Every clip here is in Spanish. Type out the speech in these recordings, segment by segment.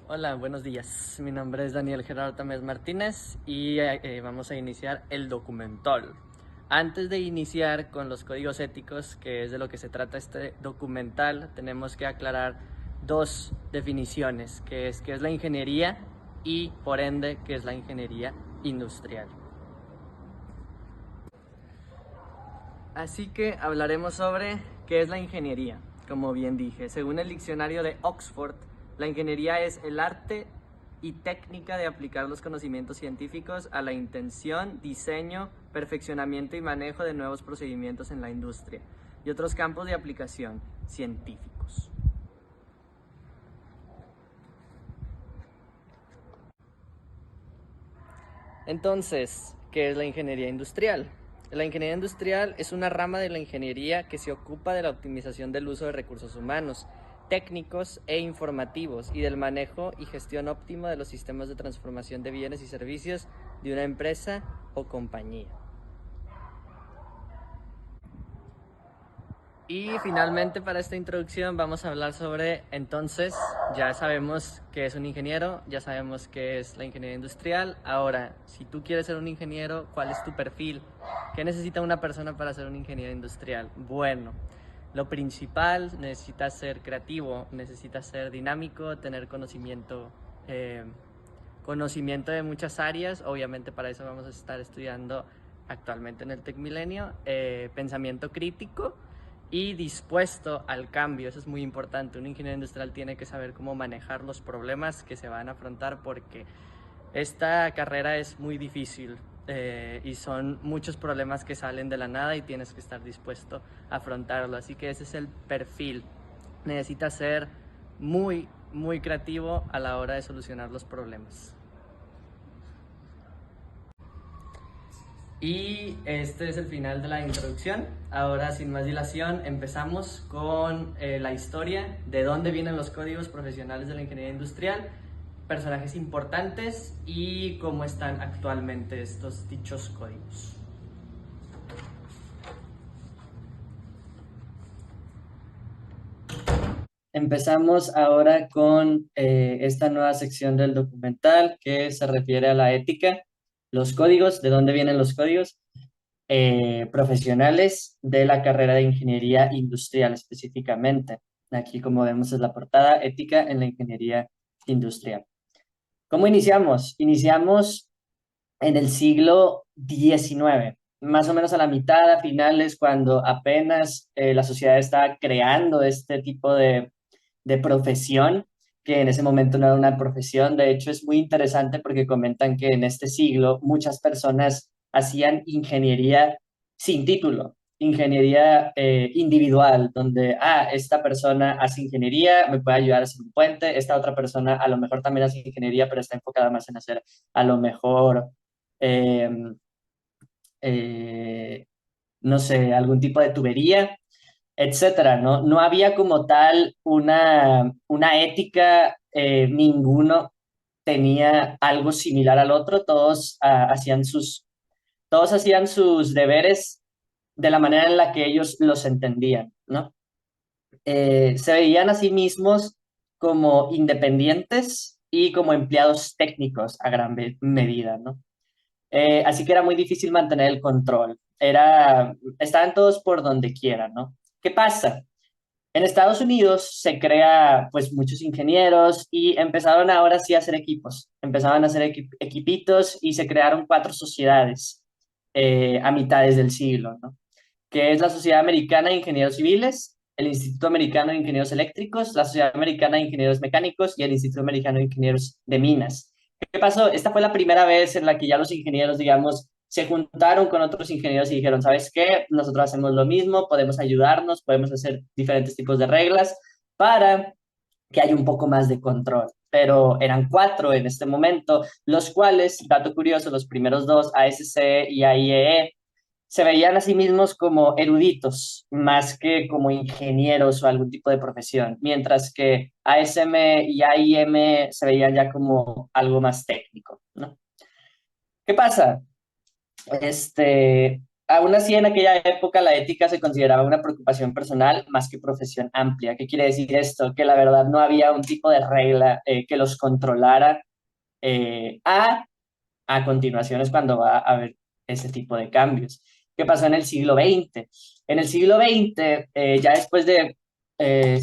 Hola, buenos días. Mi nombre es Daniel Gerardo Tamés Martínez y vamos a iniciar el documental. Antes de iniciar con los códigos éticos, que es de lo que se trata este documental, tenemos que aclarar dos definiciones, que es qué es la ingeniería y, por ende, qué es la ingeniería industrial. Así que hablaremos sobre qué es la ingeniería. Como bien dije, según el diccionario de Oxford, la ingeniería es el arte y técnica de aplicar los conocimientos científicos a la intención, diseño, perfeccionamiento y manejo de nuevos procedimientos en la industria y otros campos de aplicación científicos. Entonces, ¿qué es la ingeniería industrial? La ingeniería industrial es una rama de la ingeniería que se ocupa de la optimización del uso de recursos humanos, técnicos e informativos y del manejo y gestión óptima de los sistemas de transformación de bienes y servicios de una empresa o compañía. Y finalmente para esta introducción vamos a hablar sobre, entonces, ya sabemos qué es un ingeniero, ya sabemos qué es la ingeniería industrial. Ahora, si tú quieres ser un ingeniero, ¿cuál es tu perfil? ¿Qué necesita una persona para ser un ingeniero industrial? Bueno, lo principal, necesitas ser creativo, necesitas ser dinámico, tener eh, conocimiento de muchas áreas. Obviamente para eso vamos a estar estudiando actualmente en el Tec Milenio, pensamiento crítico y dispuesto al cambio. Eso es muy importante. Un ingeniero industrial tiene que saber cómo manejar los problemas que se van a afrontar porque esta carrera es muy difícil y son muchos problemas que salen de la nada y tienes que estar dispuesto a afrontarlo. Así que ese es el perfil. Necesitas ser muy creativo a la hora de solucionar los problemas. Y este es el final de la introducción. Ahora, sin más dilación, empezamos con la historia de dónde vienen los códigos profesionales de la ingeniería industrial, personajes importantes y cómo están actualmente estos dichos códigos. Empezamos ahora con esta nueva sección del documental que se refiere a la ética, los códigos, de dónde vienen los códigos profesionales de la carrera de ingeniería industrial específicamente. Aquí, como vemos, es la portada, ética en la ingeniería industrial. ¿Cómo iniciamos? Iniciamos en el siglo XIX, más o menos a la mitad, a finales, cuando apenas la sociedad estaba creando este tipo de profesión, que en ese momento no era una profesión. De hecho, es muy interesante porque comentan que en este siglo muchas personas hacían ingeniería sin título, ingeniería individual, donde, esta persona hace ingeniería, me puede ayudar a hacer un puente, esta otra persona a lo mejor también hace ingeniería, pero está enfocada más en hacer a lo mejor, eh, eh, no sé, algún tipo de tubería, etcétera, ¿no? No había como tal una ética, ninguno tenía algo similar al otro, todos hacían sus deberes de la manera en la que ellos los entendían, ¿no? Se veían a sí mismos como independientes y como empleados técnicos a gran medida, ¿no? Así que era muy difícil mantener el control. Estaban todos por donde quieran, ¿no? ¿Qué pasa? En Estados Unidos se crea pues muchos ingenieros y empezaron ahora sí a hacer equipos, empezaban a hacer equipitos y se crearon cuatro sociedades a mitades del siglo, ¿no? Que es la Sociedad Americana de Ingenieros Civiles, el Instituto Americano de Ingenieros Eléctricos, la Sociedad Americana de Ingenieros Mecánicos y el Instituto Americano de Ingenieros de Minas. ¿Qué pasó? Esta fue la primera vez en la que ya los ingenieros, digamos, se juntaron con otros ingenieros y dijeron, ¿sabes qué? Nosotros hacemos lo mismo, podemos ayudarnos, podemos hacer diferentes tipos de reglas para que haya un poco más de control. Pero eran cuatro en este momento, los cuales, dato curioso, los primeros dos, ASC y AIEE, se veían a sí mismos como eruditos, más que como ingenieros o algún tipo de profesión, mientras que ASM y AIM se veían ya como algo más técnico, ¿no? ¿Qué pasa? Este, aún así, en aquella época la ética se consideraba una preocupación personal más que profesión amplia. ¿Qué quiere decir esto? Que la verdad no había un tipo de regla que los controlara. eh, a, a continuación es cuando va a haber ese tipo de cambios. ¿Qué pasó en el siglo XX? En el siglo XX, ya después de,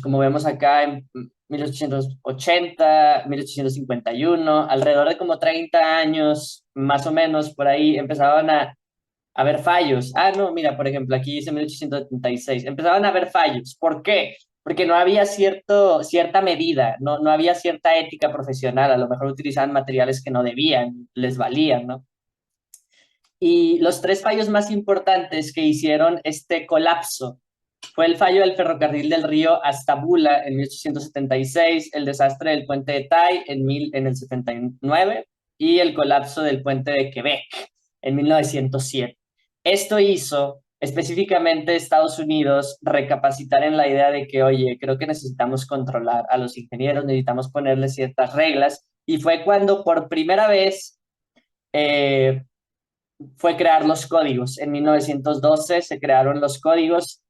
como vemos acá, en 1880, 1851, alrededor de como 30 años, más o menos, por ahí, empezaban a haber fallos. Ah, no, mira, por ejemplo, aquí dice 1876. Empezaban a haber fallos. ¿Por qué? Porque no había cierta medida, no había cierta ética profesional. A lo mejor utilizaban materiales que no debían, les valían, ¿no? Y los tres fallos más importantes que hicieron este colapso fue el fallo del ferrocarril del río hasta Bula en 1876, el desastre del puente de Tai en el 79 y el colapso del puente de Quebec en 1907. Esto hizo específicamente Estados Unidos recapacitar en la idea de que, oye, creo que necesitamos controlar a los ingenieros, necesitamos ponerles ciertas reglas, y fue cuando por primera vez eh, fue crear los códigos. En 1912 se crearon los códigos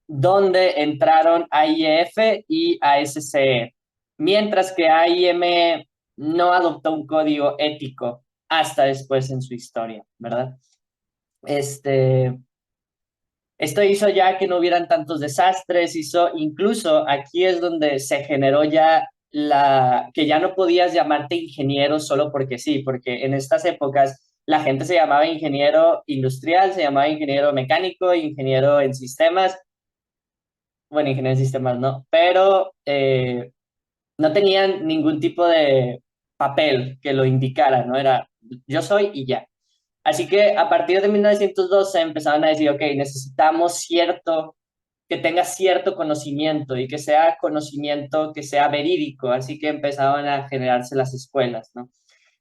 donde entraron AIF y ASCE, mientras que AIM no adoptó un código ético hasta después en su historia, ¿verdad? Este, Esto hizo ya que no hubieran tantos desastres, hizo incluso aquí es donde se generó ya que ya no podías llamarte ingeniero solo porque sí, porque en estas épocas la gente se llamaba ingeniero industrial, se llamaba ingeniero mecánico, ingeniero en sistemas, bueno, ingeniero en sistemas no, pero no tenían ningún tipo de papel que lo indicara, ¿no? Era yo soy y ya. Así que a partir de 1912 empezaron a decir, ok, necesitamos que tenga cierto conocimiento y que sea conocimiento que sea verídico. Así que empezaban a generarse las escuelas, ¿no?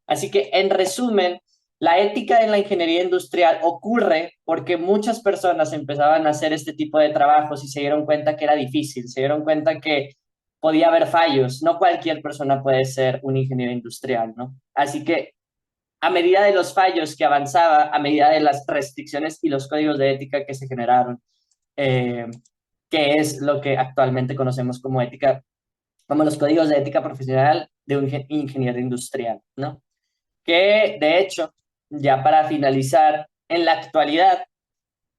Así que en resumen, la ética en la ingeniería industrial ocurre porque muchas personas empezaban a hacer este tipo de trabajos y se dieron cuenta que era difícil, se dieron cuenta que podía haber fallos. No cualquier persona puede ser un ingeniero industrial, ¿no? Así que a medida de los fallos que avanzaba, a medida de las restricciones y los códigos de ética que se generaron, eh, que es lo que actualmente conocemos como ética, como los códigos de ética profesional de un ingeniero industrial, ¿no? Que de hecho, ya para finalizar, en la actualidad,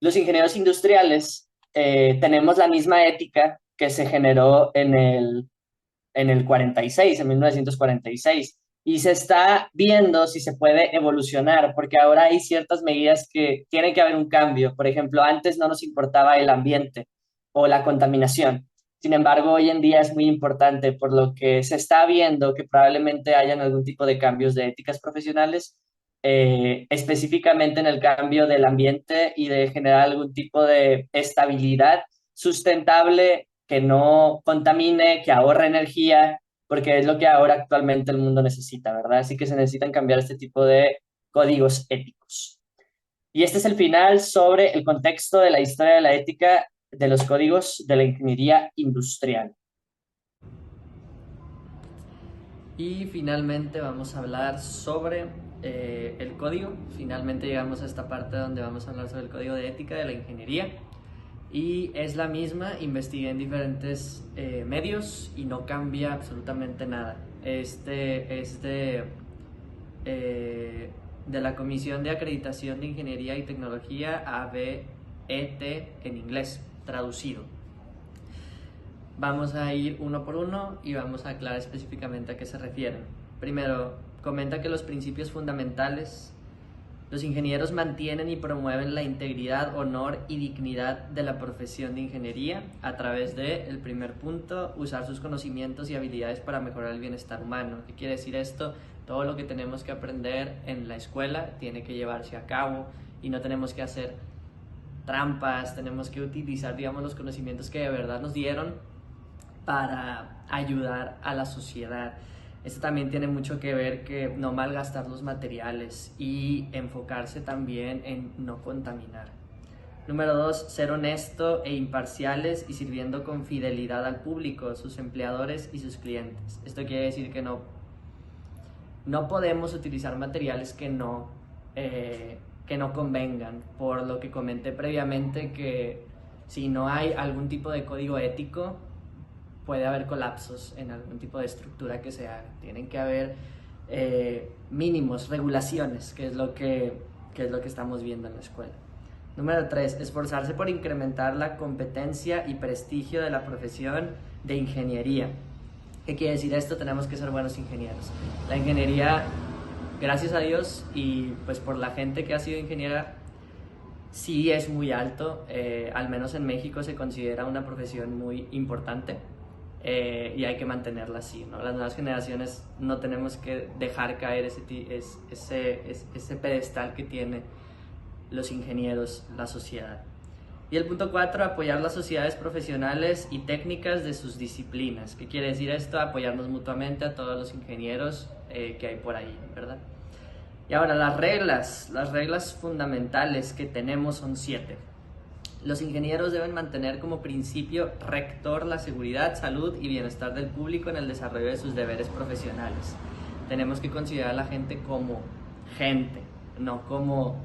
los ingenieros industriales tenemos la misma ética que se generó en el 46, en 1946, y se está viendo si se puede evolucionar, porque ahora hay ciertas medidas que tienen que haber un cambio. Por ejemplo, antes no nos importaba el ambiente o la contaminación. Sin embargo, hoy en día es muy importante, por lo que se está viendo que probablemente hayan algún tipo de cambios de éticas profesionales, específicamente en el cambio del ambiente y de generar algún tipo de estabilidad sustentable que no contamine, que ahorre energía, porque es lo que ahora actualmente el mundo necesita, ¿verdad? Así que se necesitan cambiar este tipo de códigos éticos. Y este es el final sobre el contexto de la historia de la ética de los códigos de la ingeniería industrial. Y finalmente vamos a hablar sobre el código. Finalmente llegamos a esta parte donde vamos a hablar sobre el código de ética de la ingeniería. Y es la misma, investigué en diferentes medios y no cambia absolutamente nada. Este es de la Comisión de Acreditación de Ingeniería y Tecnología, ABET en inglés, traducido. Vamos a ir uno por uno y vamos a aclarar específicamente a qué se refieren. Primero, comenta que los principios fundamentales, los ingenieros mantienen y promueven la integridad, honor y dignidad de la profesión de ingeniería a través de, el primer punto, usar sus conocimientos y habilidades para mejorar el bienestar humano. ¿Qué quiere decir esto? Todo lo que tenemos que aprender en la escuela tiene que llevarse a cabo y no tenemos que hacer trampas, tenemos que utilizar, digamos, los conocimientos que de verdad nos dieron para ayudar a la sociedad. Esto también tiene mucho que ver que no malgastar los materiales y enfocarse también en no contaminar. Número 2, ser honesto e imparciales y sirviendo con fidelidad al público, sus empleadores y sus clientes. Esto quiere decir que no podemos utilizar materiales que no convengan, por lo que comenté previamente que si no hay algún tipo de código ético, puede haber colapsos en algún tipo de estructura que se haga. Tienen que haber mínimos, regulaciones, que es lo que estamos viendo en la escuela. Número 3, esforzarse por incrementar la competencia y prestigio de la profesión de ingeniería. ¿Qué quiere decir esto? Tenemos que ser buenos ingenieros. La ingeniería, gracias a Dios y pues por la gente que ha sido ingeniera, sí es muy alto. Al menos en México se considera una profesión muy importante. Y hay que mantenerla así, ¿no? Las nuevas generaciones no tenemos que dejar caer ese pedestal que tiene los ingenieros, la sociedad. Y el punto 4, apoyar las sociedades profesionales y técnicas de sus disciplinas. ¿Qué quiere decir esto? Apoyarnos mutuamente a todos los ingenieros que hay por ahí, ¿verdad? Y ahora las reglas fundamentales que tenemos son 7. Los ingenieros deben mantener como principio rector la seguridad, salud y bienestar del público en el desarrollo de sus deberes profesionales. Tenemos que considerar a la gente como gente, no como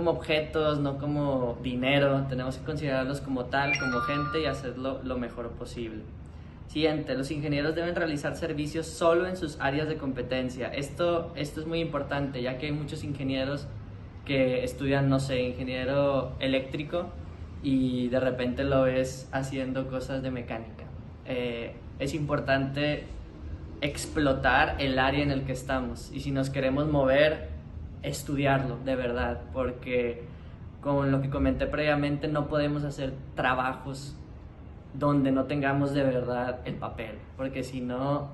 objetos, no como dinero. Tenemos que considerarlos como tal, como gente, y hacerlo lo mejor posible. Siguiente, los ingenieros deben realizar servicios solo en sus áreas de competencia. Esto es muy importante, ya que hay muchos ingenieros que estudian, no sé, ingeniero eléctrico y de repente lo ves haciendo cosas de mecánica. Es importante explotar el área en el que estamos, y si nos queremos mover, estudiarlo de verdad, porque con lo que comenté previamente no podemos hacer trabajos donde no tengamos de verdad el papel, porque si no,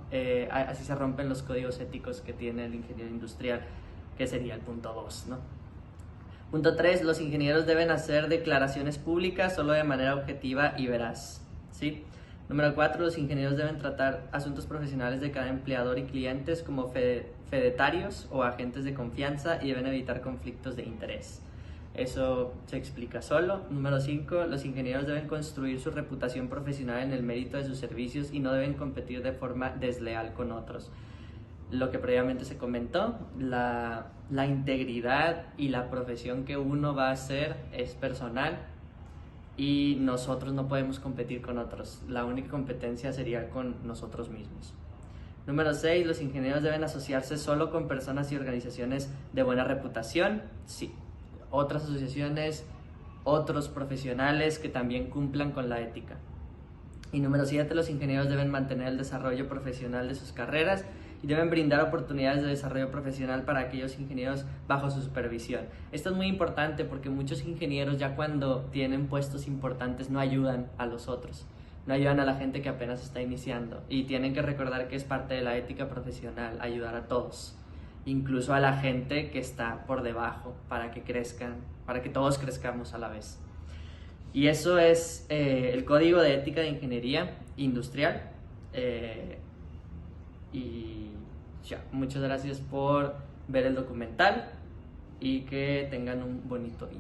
así se rompen los códigos éticos que tiene el ingeniero industrial, que sería el punto 2, ¿no? Punto 3, los ingenieros deben hacer declaraciones públicas solo de manera objetiva y veraz, ¿sí? Número 4, los ingenieros deben tratar asuntos profesionales de cada empleador y clientes como fedetarios o agentes de confianza, y deben evitar conflictos de interés. Eso se explica solo. Número 5, los ingenieros deben construir su reputación profesional en el mérito de sus servicios y no deben competir de forma desleal con otros. Lo que previamente se comentó, la integridad y la profesión que uno va a hacer es personal, y nosotros no podemos competir con otros. La única competencia sería con nosotros mismos. Número 6, los ingenieros deben asociarse solo con personas y organizaciones de buena reputación. Sí, otras asociaciones, otros profesionales que también cumplan con la ética. Y número 7, los ingenieros deben mantener el desarrollo profesional de sus carreras y deben brindar oportunidades de desarrollo profesional para aquellos ingenieros bajo su supervisión. Esto es muy importante porque muchos ingenieros, ya cuando tienen puestos importantes, no ayudan a los otros, no ayudan a la gente que apenas está iniciando, y tienen que recordar que es parte de la ética profesional ayudar a todos, incluso a la gente que está por debajo, para que crezcan, para que todos crezcamos a la vez. Y eso es el Código de Ética de Ingeniería Industrial. Y ya, muchas gracias por ver el documental y que tengan un bonito día.